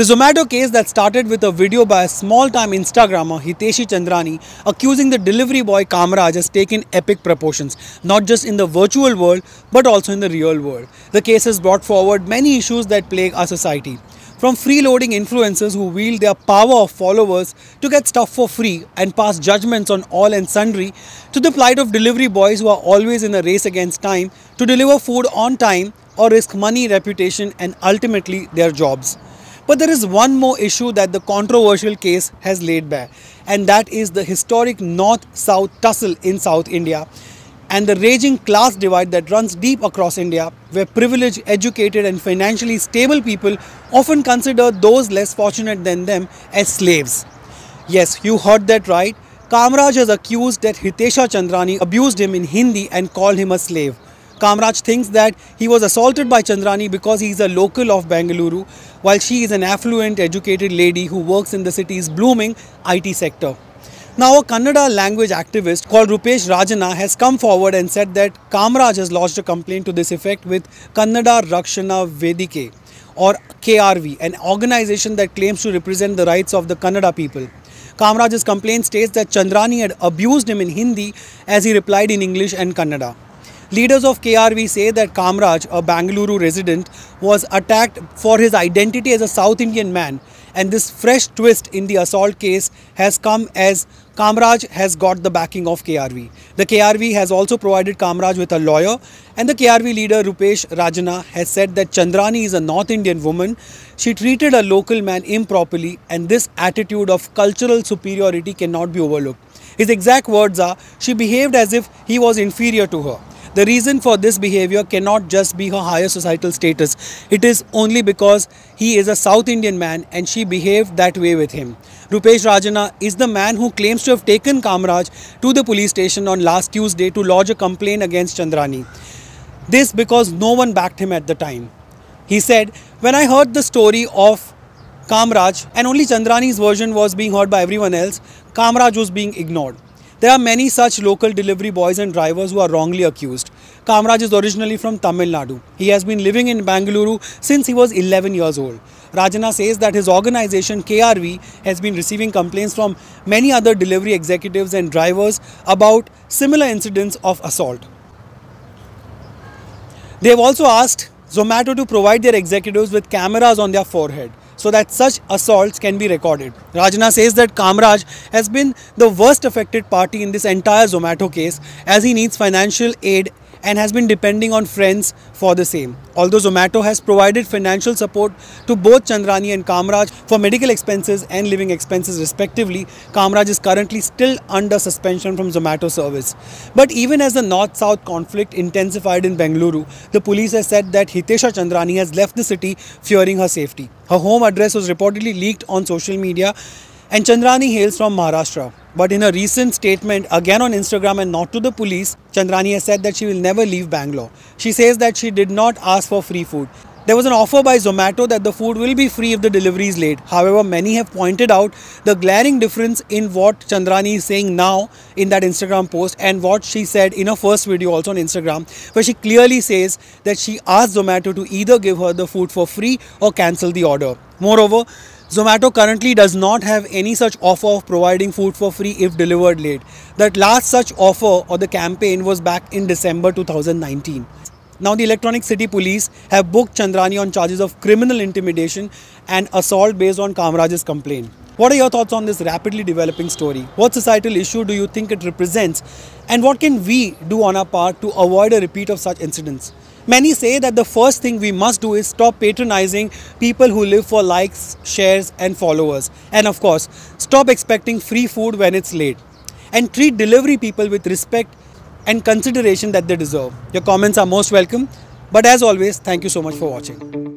The Zomato case that started with a video by a small-time Instagrammer Hiteshi Chandrani accusing the delivery boy Kamraj has taken epic proportions, not just in the virtual world but also in the real world. The case has brought forward many issues that plague our society. From freeloading influencers who wield their power of followers to get stuff for free and pass judgments on all and sundry, to the plight of delivery boys who are always in a race against time to deliver food on time or risk money, reputation and ultimately their jobs. But there is one more issue that the controversial case has laid bare, and that is the historic North-South tussle in South India and the raging class divide that runs deep across India, where privileged, educated and financially stable people often consider those less fortunate than them as slaves. Yes, you heard that right. Kamraj has accused that Hiteshi Chandrani abused him in Hindi and called him a slave. Kamraj thinks that he was assaulted by Chandrani because he is a local of Bengaluru, while she is an affluent, educated lady who works in the city's blooming IT sector. Now, a Kannada language activist called Rupesh Rajana has come forward and said that Kamraj has lodged a complaint to this effect with Kannada Rakshana Vedike, or KRV, an organization that claims to represent the rights of the Kannada people. Kamraj's complaint states that Chandrani had abused him in Hindi as he replied in English and Kannada. Leaders of KRV say that Kamraj, a Bengaluru resident, was attacked for his identity as a South Indian man, and this fresh twist in the assault case has come as Kamraj has got the backing of KRV. The KRV has also provided Kamraj with a lawyer, and the KRV leader Rupesh Rajana has said that Chandrani is a North Indian woman. She treated a local man improperly, and this attitude of cultural superiority cannot be overlooked. His exact words are, "She behaved as if he was inferior to her." The reason for this behavior cannot just be her higher societal status. It is only because he is a South Indian man and she behaved that way with him. Rupesh Rajana is the man who claims to have taken Kamraj to the police station on last Tuesday to lodge a complaint against Chandrani. This because no one backed him at the time. He said, "When I heard the story of Kamraj and only Chandrani's version was being heard by everyone else, Kamraj was being ignored." There are many such local delivery boys and drivers who are wrongly accused. Kamraj is originally from Tamil Nadu. He has been living in Bengaluru since he was 11 years old. Rajana says that his organization KRV has been receiving complaints from many other delivery executives and drivers about similar incidents of assault. They have also asked Zomato to provide their executives with cameras on their forehead so that such assaults can be recorded. Rajana says that Kamraj has been the worst affected party in this entire Zomato case, as he needs financial aid and has been depending on friends for the same. Although Zomato has provided financial support to both Chandrani and Kamraj for medical expenses and living expenses respectively, Kamraj is currently still under suspension from Zomato service. But even as the North-South conflict intensified in Bengaluru, the police has said that Hiteshi Chandrani has left the city fearing her safety. Her home address was reportedly leaked on social media, and Chandrani hails from Maharashtra. But in a recent statement, again on Instagram and not to the police, Chandrani has said that she will never leave Bangalore. She says that she did not ask for free food. There was an offer by Zomato that the food will be free if the delivery is late. However, many have pointed out the glaring difference in what Chandrani is saying now in that Instagram post and what she said in her first video also on Instagram, where she clearly says that she asked Zomato to either give her the food for free or cancel the order. Moreover, Zomato currently does not have any such offer of providing food for free if delivered late. That last such offer or the campaign was back in December 2019. Now the Electronic City Police have booked Chandrani on charges of criminal intimidation and assault based on Kamraj's complaint. What are your thoughts on this rapidly developing story? What societal issue do you think it represents? And what can we do on our part to avoid a repeat of such incidents? Many say that the first thing we must do is stop patronizing people who live for likes, shares and followers. And of course, stop expecting free food when it's late. And treat delivery people with respect and consideration that they deserve. Your comments are most welcome. But as always, thank you so much for watching.